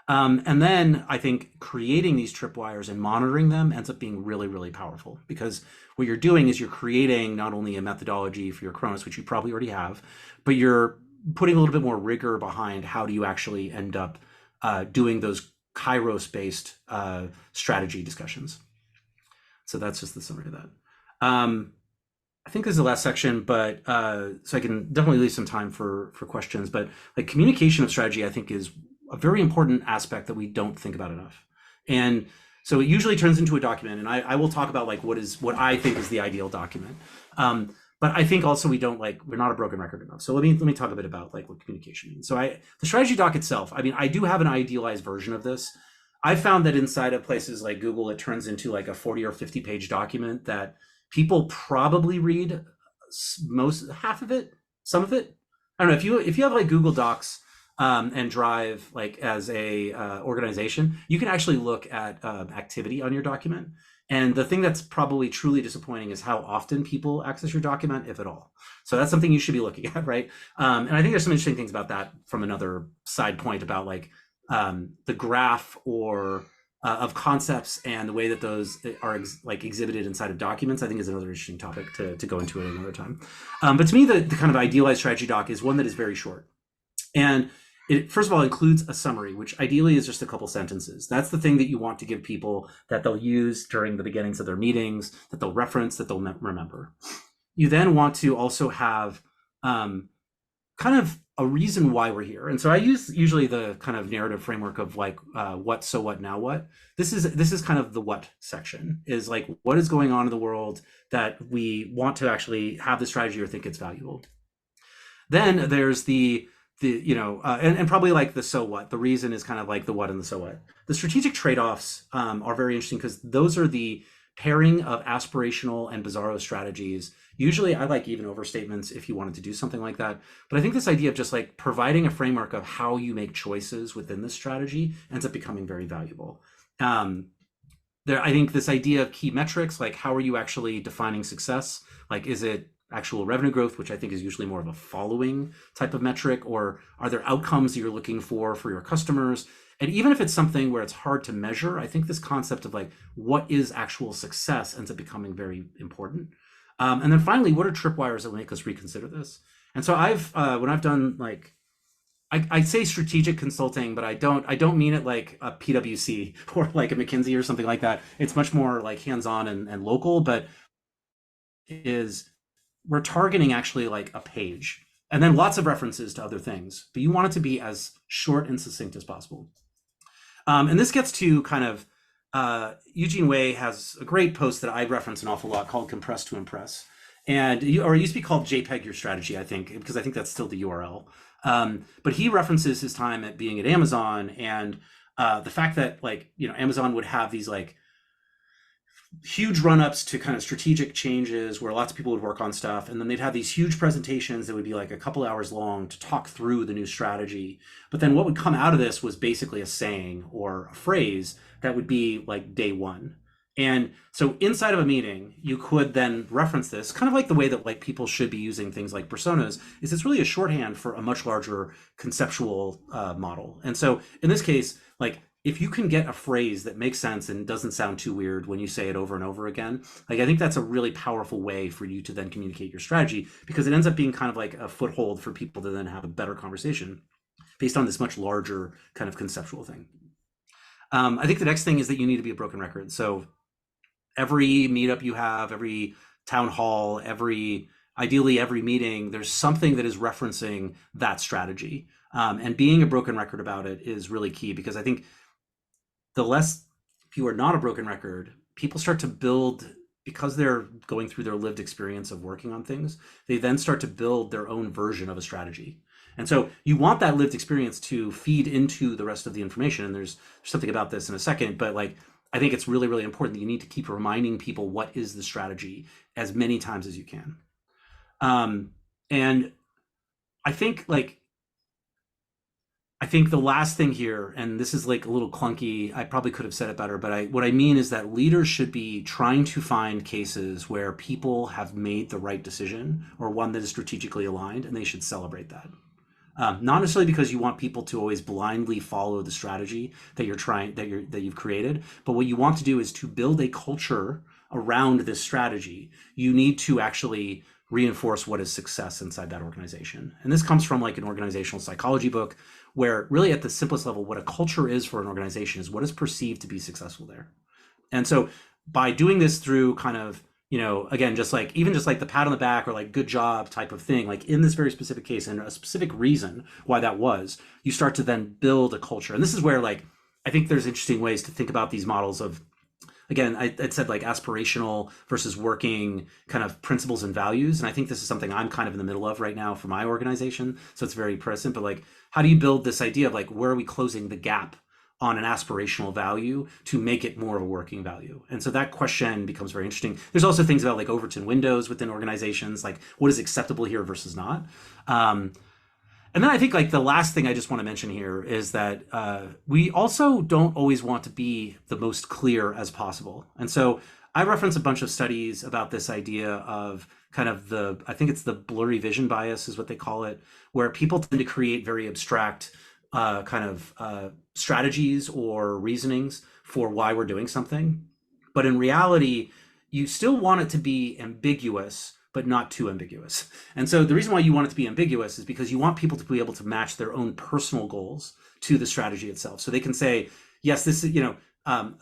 And then I think creating these tripwires and monitoring them ends up being really, really powerful, because what you're doing is you're creating not only a methodology for your Kronos, which you probably already have, but you're putting a little bit more rigor behind how do you actually end up doing those Kairos-based strategy discussions. So that's just the summary of that. I think this is the last section, but so I can definitely leave some time for questions. But like communication of strategy, I think is a very important aspect that we don't think about enough. And so it usually turns into a document, and I will talk about like what I think is the ideal document. But I think also we're not a broken record enough. So let me talk a bit about like what communication means. So the strategy doc itself, I do have an idealized version of this. I found that inside of places like Google, it turns into like a 40 or 50 page document that people probably read half of it, some of it. I don't know, if you have like Google Docs and Drive like as a organization, you can actually look at activity on your document. And the thing that's probably truly disappointing is how often people access your document, if at all. So that's something you should be looking at, right? And I think there's some interesting things about that from another side point about like the graph or of concepts and the way that those are exhibited inside of documents, I think is another interesting topic to go into at another time. But to me, the kind of idealized strategy doc is one that is very short. And it, first of all, includes a summary, which ideally is just a couple sentences. That's the thing that you want to give people that they'll use during the beginnings of their meetings, that they'll reference, that they'll remember. You then want to also have kind of a reason why we're here. And so I use usually the kind of narrative framework of like what, so what, now what. This is kind of the what section, is like what is going on in the world that we want to actually have the strategy or think it's valuable. Then there's the and probably like the so what. The reason is kind of like the what and the so what. The strategic trade-offs are very interesting, because those are the pairing of aspirational and bizarro strategies. Usually I like even overstatements if you wanted to do something like that. But I think this idea of just like providing a framework of how you make choices within this strategy ends up becoming very valuable. I think this idea of key metrics, like how are you actually defining success? Like, is it actual revenue growth, which I think is usually more of a following type of metric, or are there outcomes you're looking for your customers? And even if it's something where it's hard to measure, I think this concept of like, what is actual success ends up becoming very important. And then finally, what are tripwires that will make us reconsider this? And so when I've done like, I say strategic consulting, but I don't mean it like a PwC or like a McKinsey or something like that. It's much more like hands-on and local, but we're targeting actually like a page and then lots of references to other things, but you want it to be as short and succinct as possible. And this gets to kind of, Eugene Wei has a great post that I reference an awful lot called Compress to Impress. And it used to be called JPEG Your Strategy, I think, because I think that's still the URL. But he references his time at being at Amazon and the fact that like, Amazon would have these like huge run-ups to kind of strategic changes where lots of people would work on stuff, and then they'd have these huge presentations that would be like a couple hours long to talk through the new strategy. But then what would come out of this was basically a saying or a phrase that would be like day one. And so inside of a meeting, you could then reference this, kind of like the way that like people should be using things like personas, is it's really a shorthand for a much larger conceptual model. And so in this case, like if you can get a phrase that makes sense and doesn't sound too weird when you say it over and over again, like I think that's a really powerful way for you to then communicate your strategy, because it ends up being kind of like a foothold for people to then have a better conversation based on this much larger kind of conceptual thing. I think the next thing is that you need to be a broken record. So every meetup you have, every town hall, ideally every meeting, there's something that is referencing that strategy. And being a broken record about it is really key, because I think the less you are not a broken record, people start to build, because they're going through their lived experience of working on things, they then start to build their own version of a strategy. And so you want that lived experience to feed into the rest of the information. And there's something about this in a second, but like, I think it's really, really important that you need to keep reminding people what is the strategy as many times as you can. And I think the last thing here, and this is like a little clunky, I probably could have said it better, but what I mean is that leaders should be trying to find cases where people have made the right decision or one that is strategically aligned, and they should celebrate that. Not necessarily because you want people to always blindly follow the strategy that you've created, but what you want to do is to build a culture around this strategy. You need to actually reinforce what is success inside that organization. And this comes from like an organizational psychology book, where really at the simplest level, what a culture is for an organization is what is perceived to be successful there. And so by doing this through kind of, again, just like the pat on the back or like good job type of thing, like in this very specific case and a specific reason why that was, you start to then build a culture. And this is where like, I think there's interesting ways to think about these models of, again, I said like aspirational versus working kind of principles and values. And I think this is something I'm kind of in the middle of right now for my organization. So it's very present, but like, how do you build this idea of like, where are we closing the gap on an aspirational value to make it more of a working value? And so that question becomes very interesting. There's also things about like Overton windows within organizations, like what is acceptable here versus not. And then I think like the last thing I just want to mention here is that we also don't always want to be the most clear as possible. And so I reference a bunch of studies about this idea of kind of I think it's the blurry vision bias is what they call it, where people tend to create very abstract strategies or reasonings for why we're doing something. But in reality, you still want it to be ambiguous, but not too ambiguous. And so the reason why you want it to be ambiguous is because you want people to be able to match their own personal goals to the strategy itself. So they can say, yes, this is,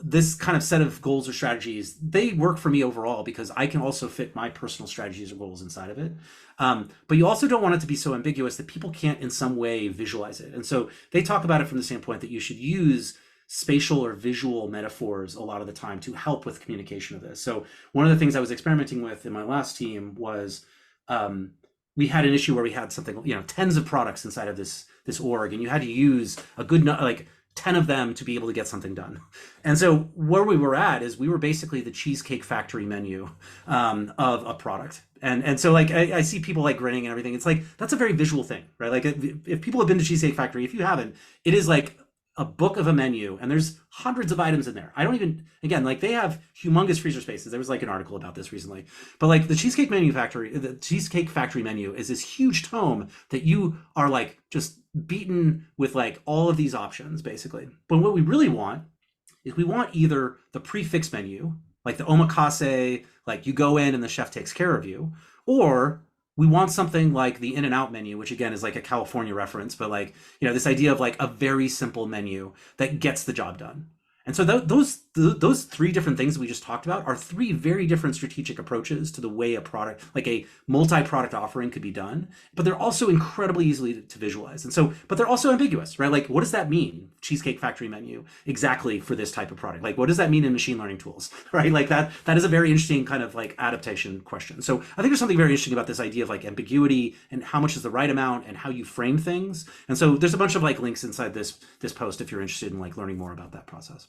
this kind of set of goals or strategies, they work for me overall because I can also fit my personal strategies or goals inside of it. But you also don't want it to be so ambiguous that people can't in some way visualize it. And so they talk about it from the standpoint that you should use spatial or visual metaphors a lot of the time to help with communication of this. So one of the things I was experimenting with in my last team was we had an issue where we had something, tens of products inside of this org, and you had to use a good, like 10 of them to be able to get something done. And so where we were at is we were basically the Cheesecake Factory menu of a product. And so like I see people like grinning and everything. It's like that's a very visual thing, right? Like if people have been to Cheesecake Factory, if you haven't, it is like a book of a menu and there's hundreds of items in there. I don't even, again, like they have humongous freezer spaces. There was like an article about this recently, but like the Cheesecake Factory menu is this huge tome that you are like just beaten with like all of these options basically. But what we really want is we want either the prefix menu, like the omakase, like you go in and the chef takes care of you, or we want something like the in and out menu, which again is like a California reference, but like, you know, this idea of like a very simple menu that gets the job done. And so those three different things that we just talked about are three very different strategic approaches to the way a product, like a multi-product offering, could be done. But they're also incredibly easily to visualize. And so, but they're also ambiguous, right? Like, what does that mean, Cheesecake Factory menu, exactly for this type of product? Like, what does that mean in machine learning tools, right? Like that is a very interesting kind of like adaptation question. So I think there's something very interesting about this idea of like ambiguity and how much is the right amount and how you frame things. And so there's a bunch of like links inside this post if you're interested in like learning more about that process.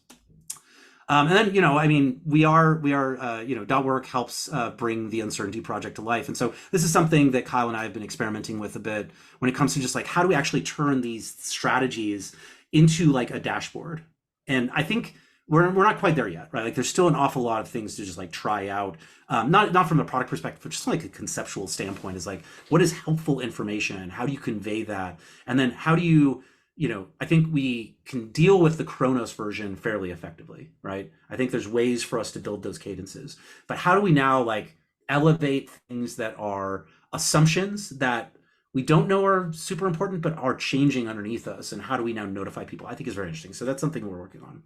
And then, you know, I mean, we are, you know, .work helps bring the Uncertainty Project to life. And so this is something that Kyle and I have been experimenting with a bit when it comes to just like, how do we actually turn these strategies into like a dashboard? And I think we're not quite there yet, right? Like there's still an awful lot of things to just like try out. Not from a product perspective, but just like a conceptual standpoint is like, what is helpful information? How do you convey that? And then how do you, you know, I think we can deal with the Chronos version fairly effectively, right? I think there's ways for us to build those cadences, but how do we now like elevate things that are assumptions that we don't know are super important, but are changing underneath us? And how do we now notify people? I think is very interesting. So that's something we're working on.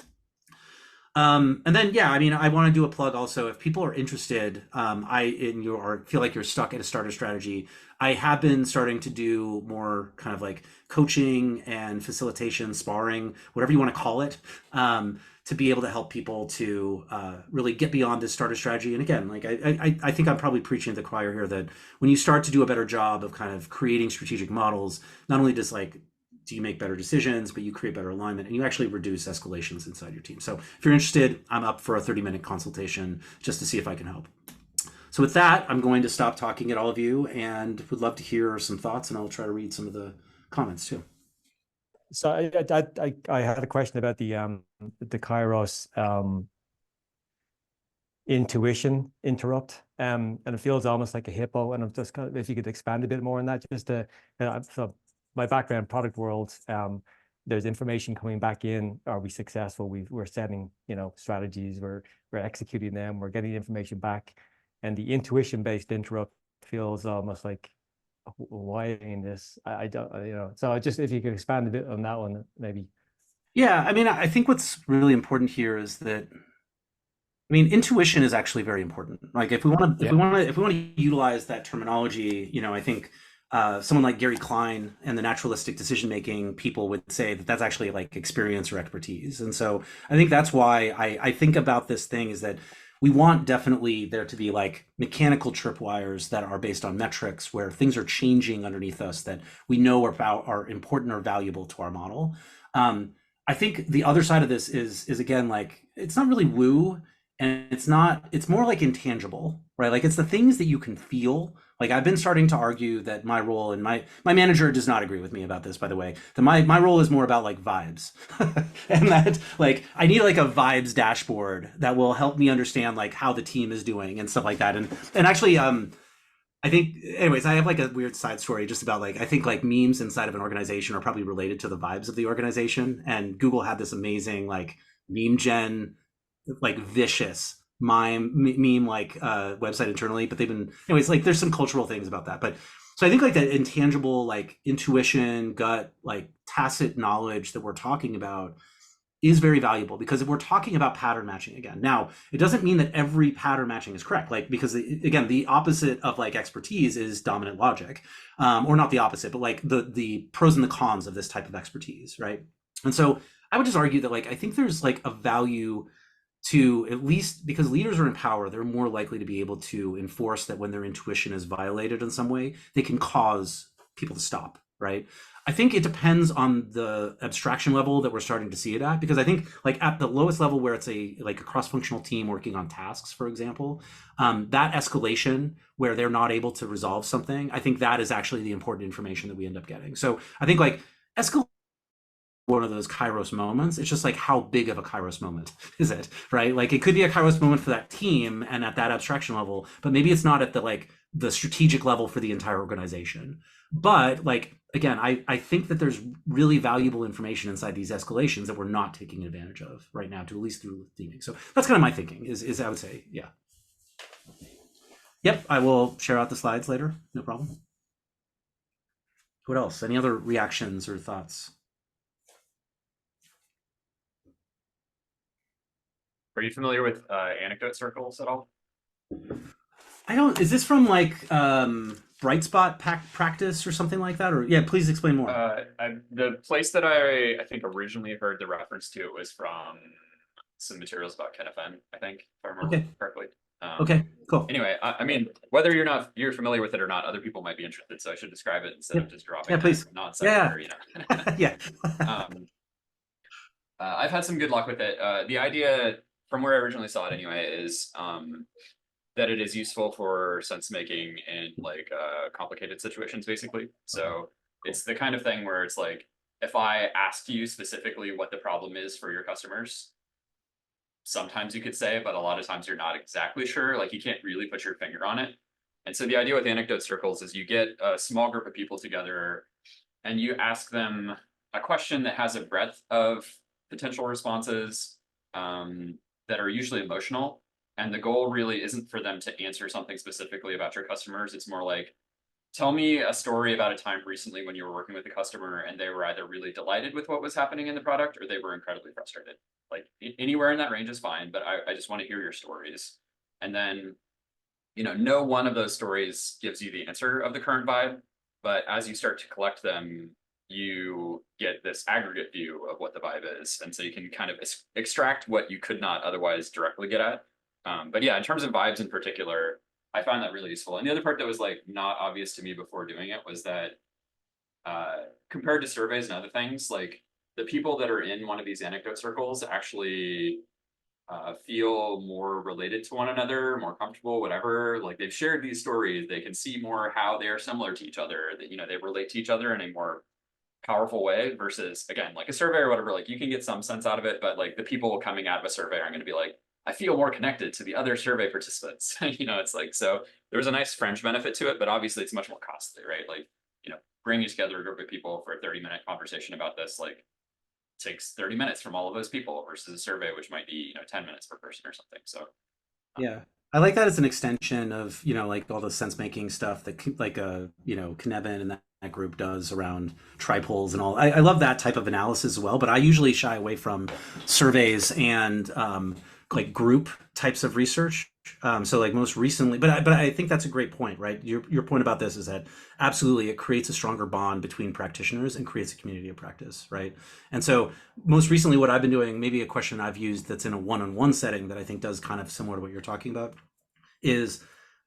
And then, yeah, I mean, I want to do a plug also. If people are interested, feel like you're stuck at a starter strategy, I have been starting to do more kind of like coaching and facilitation, sparring, whatever you want to call it, to be able to help people to really get beyond this starter strategy. And again, like I think I'm probably preaching to the choir here that when you start to do a better job of kind of creating strategic models, not only does like do you make better decisions, but you create better alignment and you actually reduce escalations inside your team. So if you're interested, I'm up for a 30-minute consultation just to see if I can help. So with that, I'm going to stop talking at all of you and would love to hear some thoughts, and I'll try to read some of the comments too. So I had a question about the Kairos intuition interrupt, and it feels almost like a hippo. And I'm just kind of, if you could expand a bit more on that, just to, so my background, product world, there's information coming back in. Are we successful? We're setting, you know, strategies. We're executing them. We're getting information back, and the intuition-based interrupt feels almost like, why in this? I don't, you know. So just if you could expand a bit on that one, maybe. Yeah, I mean, I think what's really important here is that, I mean, intuition is actually very important. Like if we want to utilize that terminology, you know, I think someone like Gary Klein and the naturalistic decision-making people would say that that's actually like experience or expertise. And so I think that's why I think about this thing is that we want definitely there to be like mechanical tripwires that are based on metrics where things are changing underneath us that we know are important or valuable to our model. I think the other side of this is again, like, it's not really woo, and it's more like intangible, right? Like it's the things that you can feel. Like I've been starting to argue that my role, and my manager does not agree with me about this, by the way, that my role is more about like vibes and that like I need like a vibes dashboard that will help me understand like how the team is doing and stuff like that. And actually, I think, anyways, I have like a weird side story just about like, I think like memes inside of an organization are probably related to the vibes of the organization. And Google had this amazing like meme gen, like vicious meme like website internally, but they've been, anyways, like there's some cultural things about that. But so I think like that intangible, like intuition, gut, like tacit knowledge that we're talking about is very valuable, because if we're talking about pattern matching again, now it doesn't mean that every pattern matching is correct, like, because again, the opposite of like expertise is dominant logic, or not the opposite, but like the pros and the cons of this type of expertise, right? And so I would just argue that like I think there's like a value to, at least because leaders are in power, they're more likely to be able to enforce that when their intuition is violated in some way, they can cause people to stop, right? I think it depends on the abstraction level that we're starting to see it at, because I think like at the lowest level where it's a cross-functional team working on tasks, for example, that escalation where they're not able to resolve something, I think that is actually the important information that we end up getting. So I think like escalation, one of those Kairos moments. It's just like, how big of a Kairos moment is it, right? Like it could be a Kairos moment for that team and at that abstraction level, but maybe it's not at the strategic level for the entire organization. But like, again, I think that there's really valuable information inside these escalations that we're not taking advantage of right now, to at least through theming. So that's kind of my thinking is I would say, yeah. Yep, I will share out the slides later. No problem. What else? Any other reactions or thoughts? Are you familiar with anecdote circles at all? I don't. Is this from like Bright Spot practice or something like that? Or yeah, please explain more. The place that I think originally heard the reference to it was from some materials about KNFN, I think, if I remember correctly. Okay, cool. Anyway, I mean, whether you're familiar with it or not, other people might be interested, so I should describe it instead of just dropping please. non-sequitur, you know. Yeah. I've had some good luck with it. The idea, from where I originally saw it anyway, is that it is useful for sense making in like complicated situations, basically. So it's the kind of thing where it's like, if I asked you specifically what the problem is for your customers, sometimes you could say, but a lot of times you're not exactly sure. Like you can't really put your finger on it. And so the idea with anecdote circles is you get a small group of people together and you ask them a question that has a breadth of potential responses that are usually emotional. And the goal really isn't for them to answer something specifically about your customers. It's more like, tell me a story about a time recently when you were working with a customer and they were either really delighted with what was happening in the product or they were incredibly frustrated. Like anywhere in that range is fine, but I just want to hear your stories. And then, you know, no one of those stories gives you the answer of the current vibe, but as you start to collect them, you get this aggregate view of what the vibe is. And so you can kind of extract what you could not otherwise directly get at. But yeah, in terms of vibes in particular, I found that really useful. And the other part that was like not obvious to me before doing it was that compared to surveys and other things, like the people that are in one of these anecdote circles actually feel more related to one another, more comfortable, whatever. Like they've shared these stories, they can see more how they are similar to each other, that, you know, they relate to each other in a more powerful way versus, again, like a survey or whatever, like you can get some sense out of it, but like the people coming out of a survey aren't going to be like, I feel more connected to the other survey participants. You know, it's like, so there's a nice fringe benefit to it, but obviously it's much more costly, right? Like, you know, bringing together a group of people for a 30-minute conversation about this, like takes 30 minutes from all of those people versus a survey, which might be, you know, 10 minutes per person or something. So Yeah. I like that as an extension of, you know, like all the sense making stuff that like you know, Knevin and that group does around tripoles and all. I love that type of analysis as well, but I usually shy away from surveys and like group types of research. So like most recently, but I think that's a great point, right? Your point about this is that absolutely it creates a stronger bond between practitioners and creates a community of practice, right? And so most recently what I've been doing, maybe a question I've used that's in a one-on-one setting that I think does kind of similar to what you're talking about, is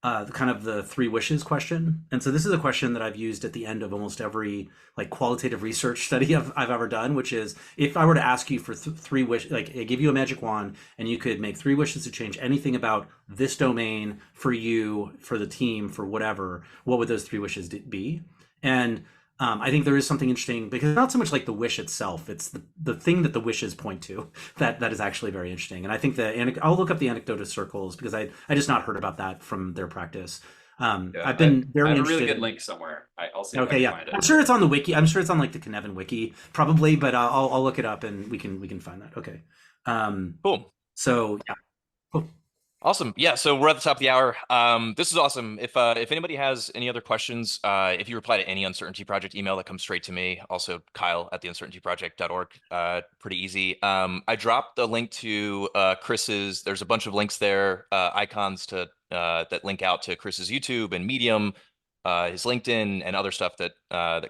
the 3 wishes question. And so this is a question that I've used at the end of almost every like qualitative research study I've ever done, which is, if I were to ask you for 3 wishes, like I give you a magic wand and you could make 3 wishes to change anything about this domain for you, for the team, for whatever, what would those 3 wishes be? And I think there is something interesting, because not so much like the wish itself, it's the thing that the wishes point to that is actually very interesting. And I think I'll look up the anecdote circles, because I just not heard about that from their practice. I've been very I have interested. a really good link somewhere. I'll see if I Okay, can yeah, find it. I'm sure it's on the wiki. I'm sure it's on like the Knevin wiki, probably, but I'll look it up and we can find that. Okay. Cool. So yeah. Cool. Awesome. Yeah, so we're at the top of the hour. This is awesome. If anybody has any other questions, if you reply to any Uncertainty Project email, that comes straight to me. Also, Kyle@theuncertaintyproject.org. Pretty easy. I dropped the link to Chris's. There's a bunch of links there, icons to that link out to Chris's YouTube and Medium, his LinkedIn, and other stuff that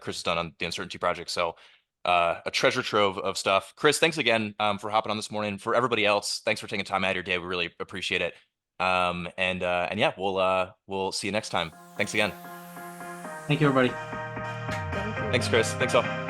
Chris has done on the Uncertainty Project. So a treasure trove of stuff. Chris, thanks again for hopping on this morning. For everybody else, thanks for taking time out of your day. We really appreciate it. And yeah, we'll see you next time. Thanks again. Thank you, everybody. Thank you. Thanks, Chris. Thanks all.